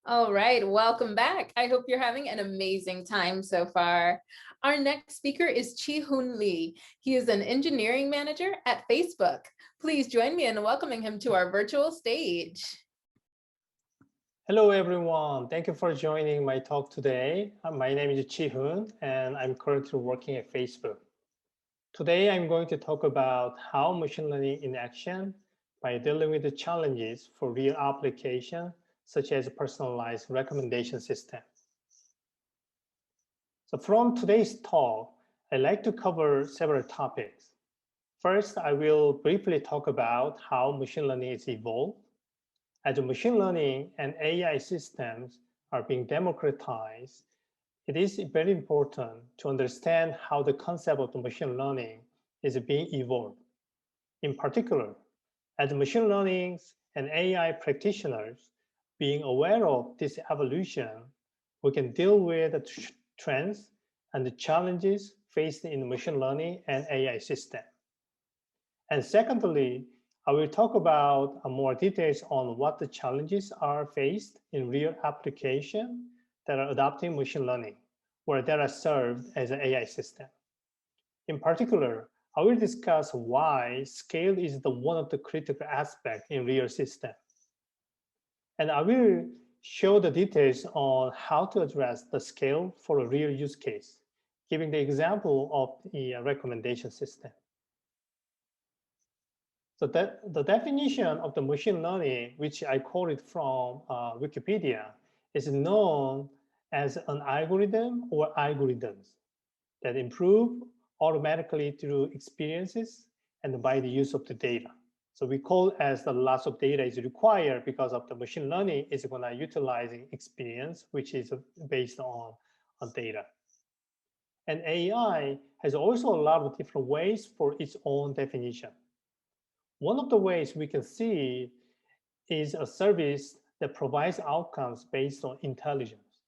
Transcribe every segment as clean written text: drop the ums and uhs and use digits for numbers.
All right, welcome back. I hope you're having an amazing time so far. Our next speaker is Chi-Hoon Lee. He is an engineering manager at Facebook. Please join me in welcoming him to our virtual stage. Hello, everyone. Thank you for joining my talk today. My name is Chi-Hoon, and I'm currently working at Facebook. Today, I'm going to talk about how machine learning in action by dealing with the challenges for real application, such as a personalized recommendation system. So from today's talk, I'd like to cover several topics. First, I will briefly talk about how machine learning is evolved. As machine learning and AI systems are being democratized, it is very important to understand how the concept of the machine learning is being evolved. In particular, as machine learning and AI practitioners being aware of this evolution, we can deal with the trends and the challenges faced in machine learning and AI system. And secondly, I will talk about more details on what the challenges are faced in real application that are adopting machine learning, or that are served as an AI system. In particular, I will discuss why scale is one of the critical aspects in real system. And I will show the details on how to address the scale for a real use case, giving the example of the recommendation system. So that the definition of the machine learning, which I quoted from Wikipedia, is known as an algorithm or algorithms that improve automatically through experiences and by the use of the data. So we call as the lots of data is required because of the machine learning is going to utilizing experience, which is based on data. And AI has also a lot of different ways for its own definition. One of the ways we can see is a service that provides outcomes based on intelligence.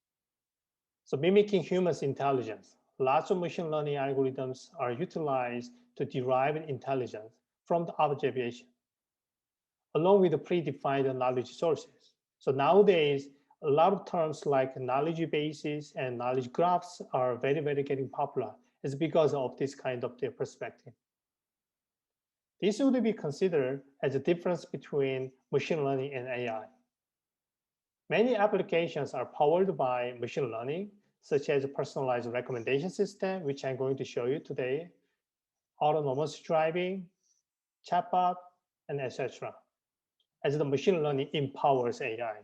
So mimicking humans' intelligence, lots of machine learning algorithms are utilized to derive intelligence from the observation, along with the predefined knowledge sources. So nowadays, a lot of terms like knowledge bases and knowledge graphs are very getting popular. It's because of this kind of their perspective. This would be considered as a difference between machine learning and AI. Many applications are powered by machine learning, such as a personalized recommendation system, which I'm going to show you today, autonomous driving, chatbot, and etc. As the machine learning empowers AI.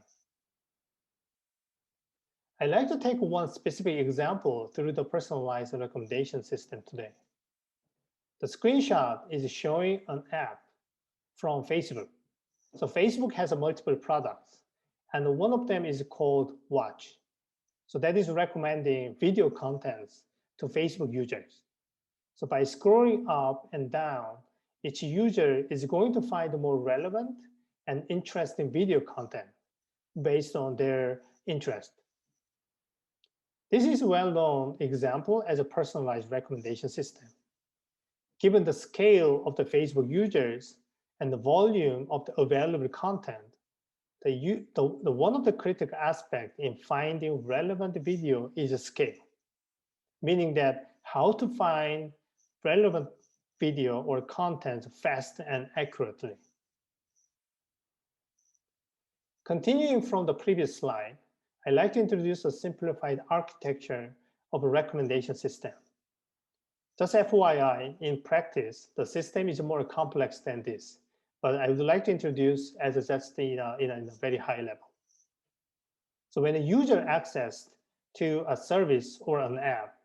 I'd like to take one specific example through the personalized recommendation system today. The screenshot is showing an app from Facebook. So Facebook has multiple products, and one of them is called Watch. So that is recommending video contents to Facebook users. So by scrolling up and down, each user is going to find the more relevant and interesting video content based on their interest. This is a well-known example as a personalized recommendation system. Given the scale of the Facebook users and the volume of the available content, one of the critical aspects in finding relevant video is a scale, meaning that how to find relevant video or content fast and accurately. Continuing from the previous slide, I'd like to introduce a simplified architecture of a recommendation system. Just FYI, in practice, the system is more complex than this, but I would like to introduce as just in a very high level. So when a user access to a service or an app,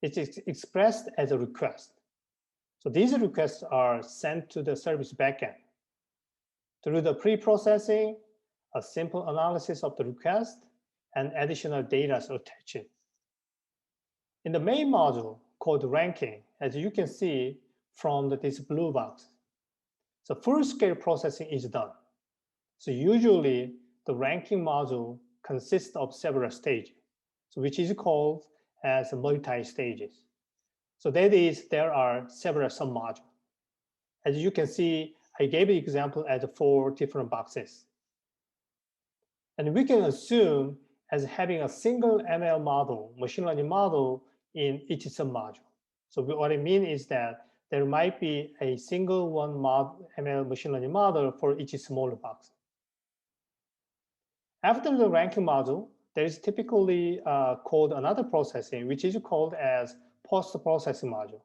it's expressed as a request. So these requests are sent to the service backend. Through the pre-processing, a simple analysis of the request, and additional data is attached. In the main module called ranking, as you can see from this blue box, so full-scale processing is done. So usually the ranking module consists of several stages, so which is called as multi-stages. So that is, there are several sub-modules. As you can see, I gave the example as 4 different boxes. And we can assume as having a single ML model, machine learning model in each submodule. So what I mean is that there might be a single one ML machine learning model for each smaller box. After the ranking module, there is typically called another processing, which is called as post-processing module,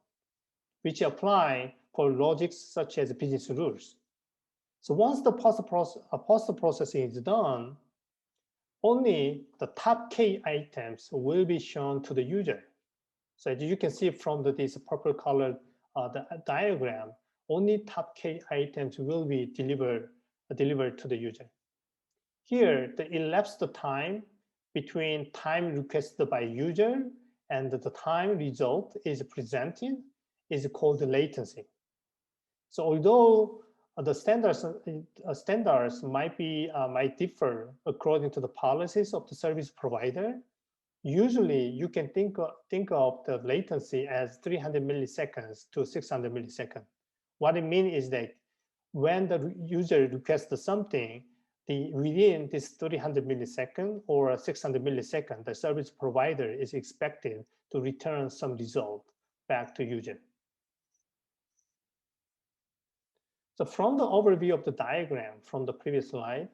which apply for logics such as business rules. So once the post-processing is done, only the top K items will be shown to the user. So as you can see from this purple colored the diagram, only top K items will be delivered to the user. Here, the elapsed time between time requested by user and the time result is presented is called latency. So although the standards might differ according to the policies of the service provider, usually you can think of the latency as 300 milliseconds to 600 milliseconds. What I mean is that when the user requests something, within this 300 millisecond or 600 millisecond, the service provider is expected to return some result back to user. So from the overview of the diagram from the previous slide,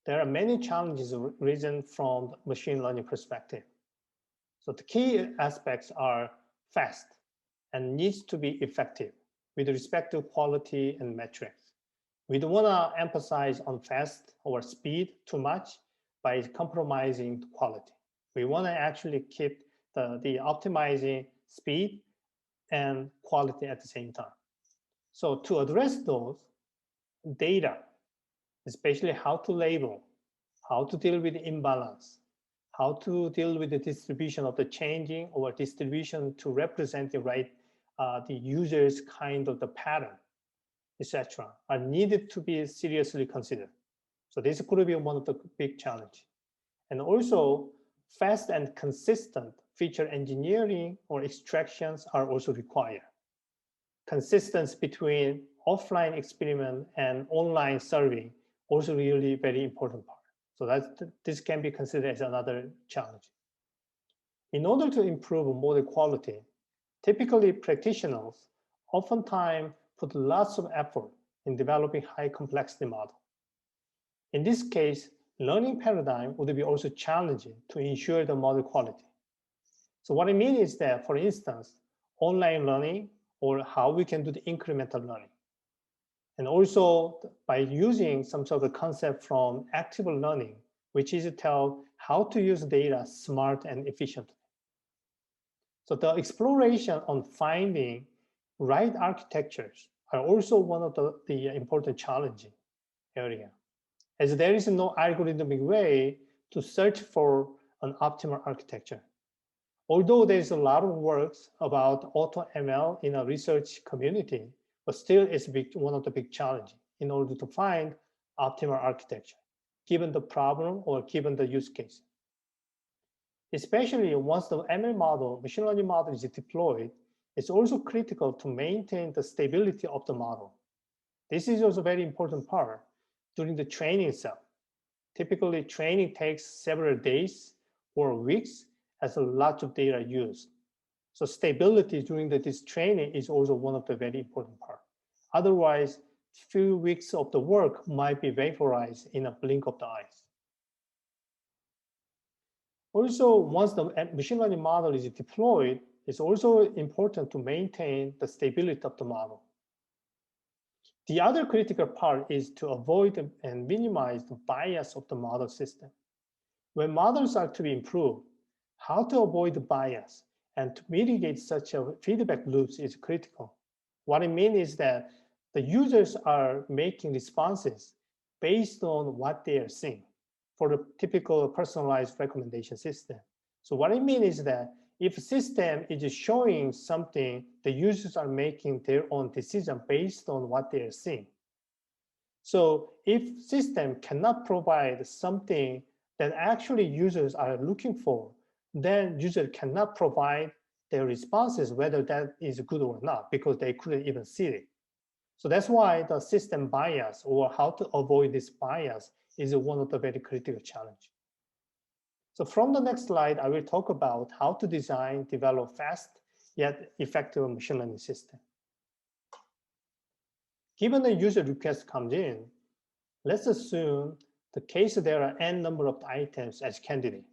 there are many challenges risen from the machine learning perspective. So the key aspects are fast and needs to be effective with respect to quality and metrics. We don't want to emphasize on fast or speed too much by compromising quality. We want to actually keep the optimizing speed and quality at the same time. So to address those, data, especially how to label, how to deal with imbalance, how to deal with the distribution of the changing or distribution to represent the right the user's kind of the pattern, etc., are needed to be seriously considered. So this could be one of the big challenges. And also, fast and consistent feature engineering or extractions are also required. Consistency between offline experiment and online serving also really very important part. So this can be considered as another challenge. In order to improve model quality, typically practitioners oftentimes put lots of effort in developing high complexity model. In this case, learning paradigm would be also challenging to ensure the model quality. So what I mean is that, for instance, online learning or how we can do the incremental learning. And also by using some sort of concept from active learning, which is to tell how to use data smart and efficiently. So the exploration on finding right architectures are also one of the important challenging area, as there is no algorithmic way to search for an optimal architecture. Although there's a lot of works about AutoML in a research community, but still it's one of the big challenges in order to find optimal architecture, given the problem or given the use case. Especially once the ML model, machine learning model is deployed, it's also critical to maintain the stability of the model. This is also a very important part during the training itself. Typically, training takes several days or weeks as a lot of data used. So stability during this training is also one of the very important parts. Otherwise, few weeks of the work might be vaporized in a blink of the eyes. Also, once the machine learning model is deployed, it's also important to maintain the stability of the model. The other critical part is to avoid and minimize the bias of the model system. When models are to be improved, how to avoid the bias and to mitigate such a feedback loops is critical. What I mean is that the users are making responses based on what they are seeing for the typical personalized recommendation system. So what I mean is that if a system is showing something, the users are making their own decision based on what they are seeing. So if system cannot provide something that actually users are looking for, then user cannot provide their responses, whether that is good or not, because they couldn't even see it. So that's why the system bias or how to avoid this bias is one of the very critical challenge. So from the next slide, I will talk about how to design, develop fast yet effective machine learning system. Given a user request comes in, let's assume the case there are n number of items as candidate.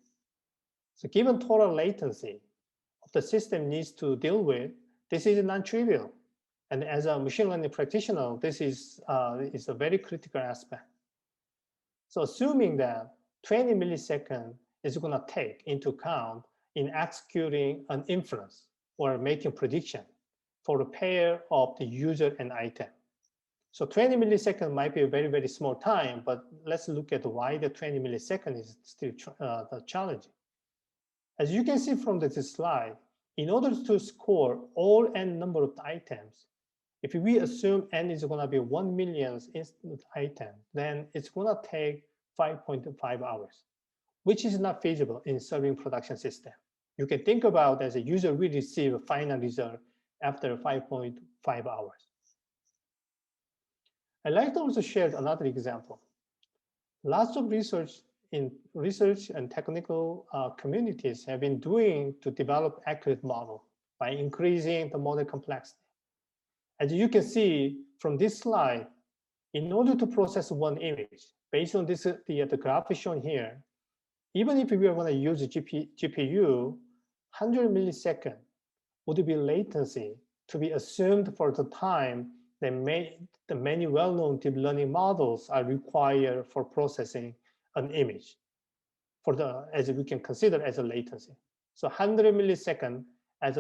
So given total latency of the system needs to deal with, this is non-trivial. And as a machine learning practitioner, this is a very critical aspect. So assuming that 20 milliseconds is going to take into account in executing an inference or making prediction for a pair of the user and item. So 20 milliseconds might be a very, very small time, but let's look at why the 20 milliseconds is still challenging. As you can see from this slide, in order to score all n number of items, if we assume n is going to be 1 million instant item, then it's going to take 5.5 hours, which is not feasible in serving production system. You can think about as a user will receive a final result after 5.5 hours. I'd like to also share another example. Lots of research and technical communities have been doing to develop accurate model by increasing the model complexity. As you can see from this slide, in order to process one image, based on this, the graph shown here, even if we are going to use a GPU, 100 milliseconds would be latency to be assumed for the time that the many well-known deep learning models are required for processing an image, as we can consider as a latency. So 100 milliseconds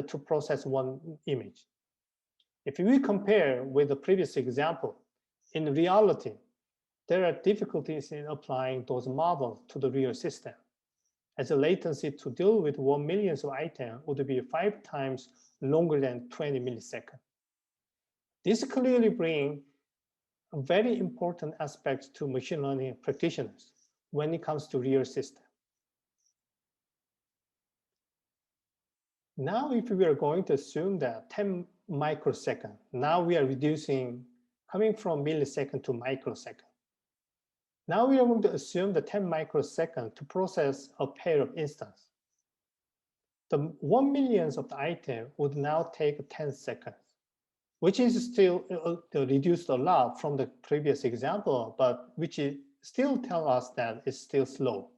to process one image. If we compare with the previous example, in reality, there are difficulties in applying those models to the real system, as the latency to deal with 1 million items would be 5 times longer than 20 milliseconds. This clearly brings very important aspects to machine learning practitioners when it comes to real system. Now, if we are going to assume that 10 microsecond, now we are reducing, coming from millisecond to microsecond. Now we are going to assume the 10 microsecond to process a pair of instances. The 1 millionth of the item would now take 10 seconds, which is still reduced a lot from the previous example, but which still tell us that it's still slow.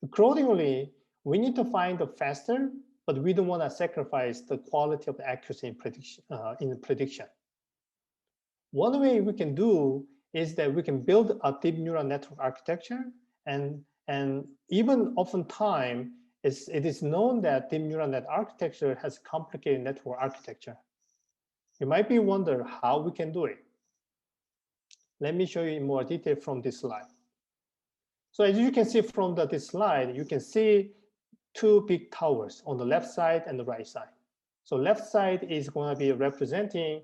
Accordingly, we need to find a faster, but we don't want to sacrifice the quality of the accuracy in prediction. One way we can do is that we can build a deep neural network architecture, and even oftentimes it is known that deep neural net architecture has complicated network architecture. You might be wondering how we can do it. Let me show you in more detail from this slide. So as you can see from this slide, you can see two big towers on the left side and the right side. So left side is going to be representing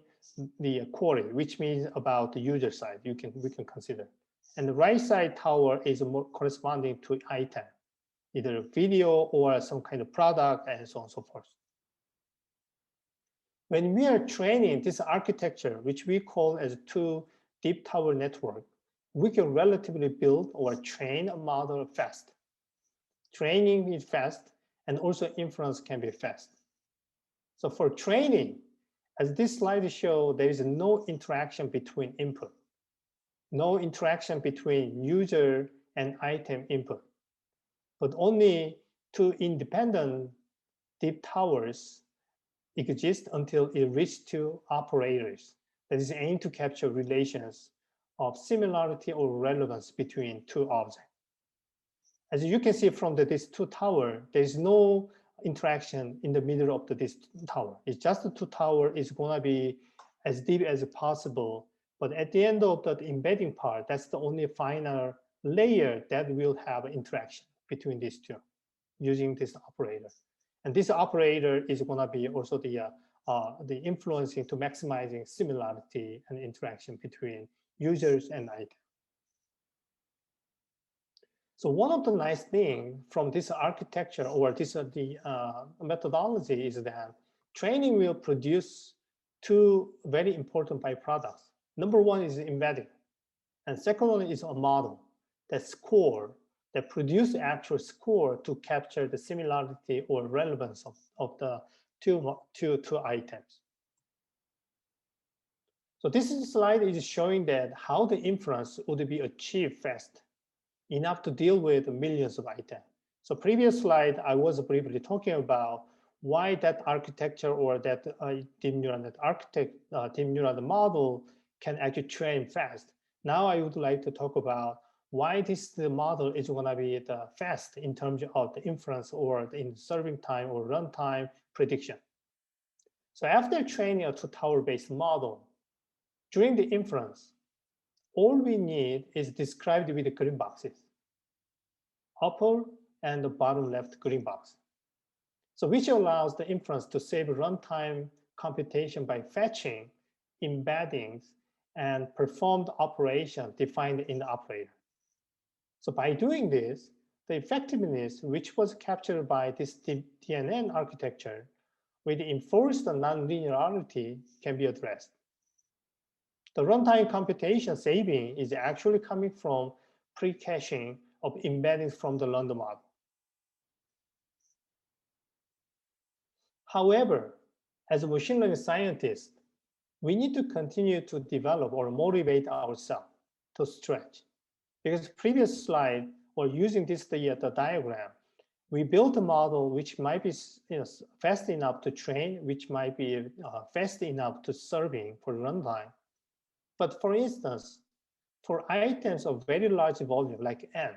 the query, which means about the user side, we can consider. And the right side tower is more corresponding to item, either video or some kind of product and so on and so forth. When we are training this architecture, which we call as two deep tower network, we can relatively build or train a model fast. Training is fast, and also inference can be fast. So for training, as this slide shows, there is no interaction between input, no interaction between user and item input, but only two independent deep towers exist until it reaches two operators that is aimed to capture relations of similarity or relevance between two objects. As you can see from this two tower, there is no interaction in the middle of this tower. It's just the two tower is going to be as deep as possible. But at the end of the embedding part, that's the only final layer that will have interaction between these two using this operator. And this operator is going to be also the influencing to maximizing similarity and interaction between users and items. So one of the nice things from this architecture or this methodology is that training will produce two very important byproducts. Number one is embedding, And second one is a model that produce actual score to capture the similarity or relevance of the two items. So this slide is showing that how the inference would be achieved fast enough to deal with millions of items. So previous slide, I was briefly talking about why that architecture or that deep neural model can actually train fast. Now I would like to talk about why the model is going to be the fast in terms of the inference or the in serving time or runtime prediction. So after training a two-tower-based model, during the inference, all we need is described with the green boxes, upper and the bottom left green box. So which allows the inference to save runtime computation by fetching embeddings and perform the operation defined in the operator. So by doing this, the effectiveness which was captured by this TNN architecture with enforced nonlinearity can be addressed. The runtime computation saving is actually coming from pre-caching of embeddings from the learned model. However, as a machine learning scientist, we need to continue to develop or motivate ourselves to stretch. Because previous slide, or using this the diagram, we built a model which might be fast enough to train, which might be fast enough to serving for runtime. But for instance, for items of very large volume like n,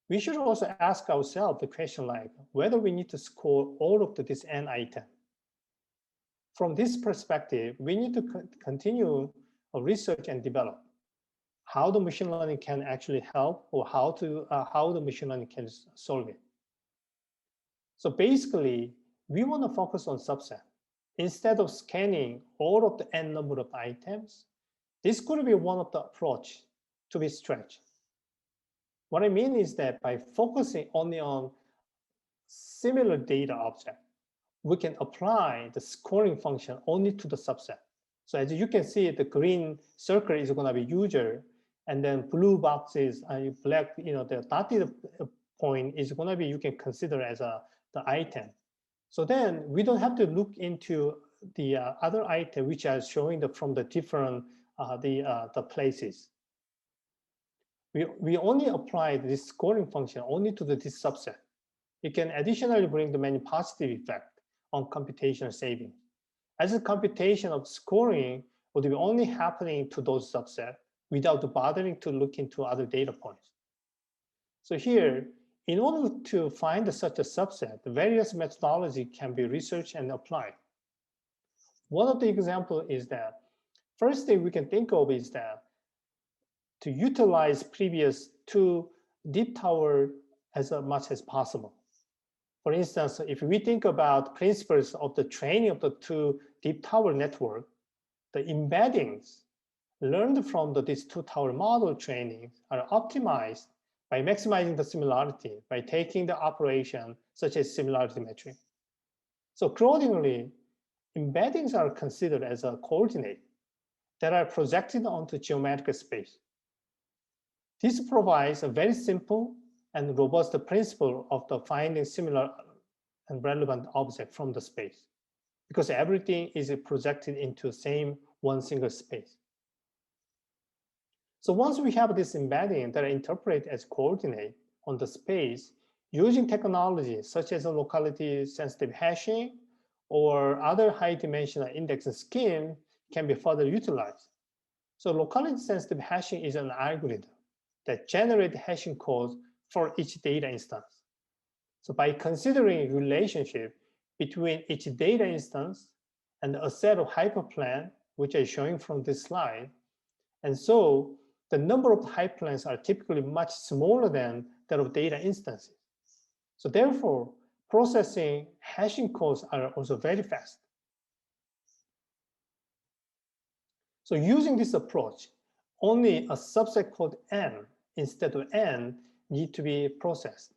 we should also ask ourselves the question like whether we need to score all of this n item. From this perspective, we need to continue research and develop how the machine learning can actually help or how the machine learning can solve it. So basically, we want to focus on subset. Instead of scanning all of the n number of items, this could be one of the approach to be stretched. What I mean is that by focusing only on similar data object, we can apply the scoring function only to the subset. So as you can see, the green circle is going to be user, and then blue boxes and black, the dotted point is going to be you can consider as the item. So then we don't have to look into the other item which are showing from the different the places. We only apply this scoring function only to this subset. It can additionally bring the many positive effect on computational saving. As a computation of scoring would be only happening to those subsets without bothering to look into other data points. So here, in order to find such a subset, various methodology can be researched and applied. One of the examples is that first thing we can think of is that to utilize previous two deep tower as much as possible. For instance, if we think about principles of the training of the two deep tower network, the embeddings learned from this two tower model training are optimized by maximizing the similarity by taking the operation such as similarity metric. So accordingly, embeddings are considered as a coordinate that are projected onto geometric space. This provides a very simple and robust principle of the finding similar and relevant object from the space, because everything is projected into same one single space. So once we have this embedding that are interpreted as coordinate on the space, using technology such as a locality sensitive hashing or other high dimensional indexing scheme can be further utilized. So locality sensitive hashing is an algorithm that generates hashing codes for each data instance. So by considering relationship between each data instance and a set of hyperplane, which I'm showing from this slide, and so the number of hyperplanes are typically much smaller than that of data instances. So therefore, processing hashing codes are also very fast. So using this approach, only a subset called n instead of n need to be processed.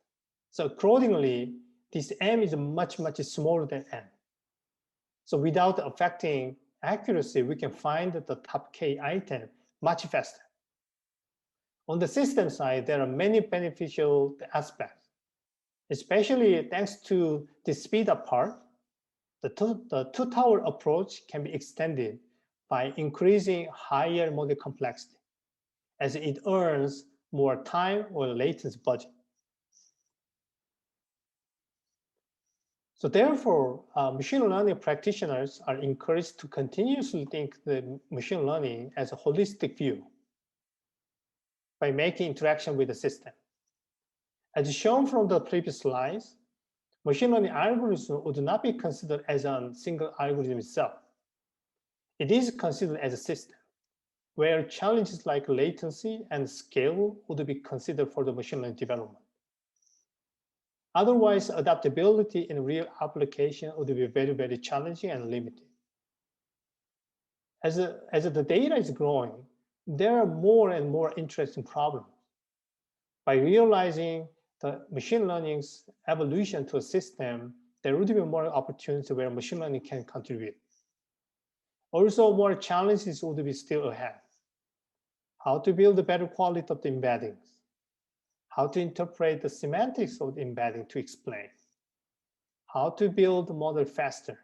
So accordingly, this m is much, much smaller than n. So without affecting accuracy, we can find the top k item much faster. On the system side, there are many beneficial aspects, especially thanks to the speed apart. The two-tower approach can be extended by increasing higher model complexity, as it earns more time or latency budget. So therefore, machine learning practitioners are encouraged to continuously think the machine learning as a holistic view by making interaction with the system. As shown from the previous slides, machine learning algorithm would not be considered as a single algorithm itself. It is considered as a system, where challenges like latency and scale would be considered for the machine learning development. Otherwise, adaptability in real application would be very, very challenging and limited. As the data is growing, there are more and more interesting problems. By realizing the machine learning's evolution to a system, there would be more opportunities where machine learning can contribute. Also, more challenges would be still ahead. How to build a better quality of the embeddings, how to interpret the semantics of the embedding to explain, how to build the model faster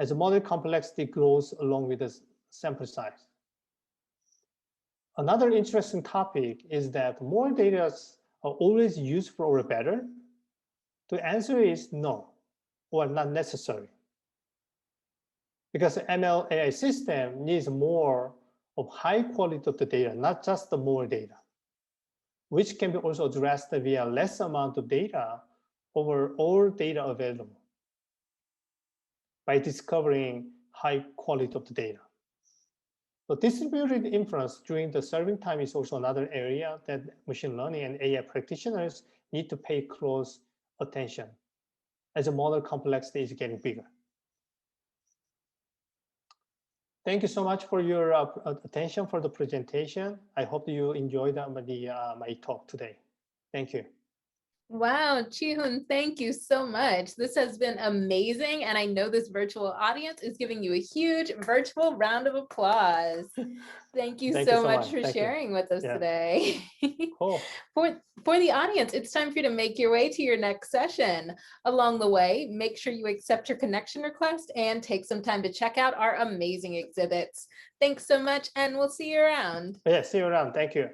as the model complexity grows along with the sample size. Another interesting topic is that more data are always useful or better. The answer is no, or not necessary. Because the ML AI system needs more of high quality of the data, not just the more data, which can be also addressed via less amount of data over all data available by discovering high quality of the data. So distributed inference during the serving time is also another area that machine learning and AI practitioners need to pay close attention as the model complexity is getting bigger. Thank you so much for your attention for the presentation. I hope you enjoyed my talk today. Thank you. Wow, Chi-Hoon, thank you so much. This has been amazing, and I know this virtual audience is giving you a huge virtual round of applause. Thank you so much for sharing with us today. Cool. For the audience, it's time for you to make your way to your next session. Along the way, make sure you accept your connection request and take some time to check out our amazing exhibits. Thanks so much, and we'll see you around. Yeah, see you around. Thank you.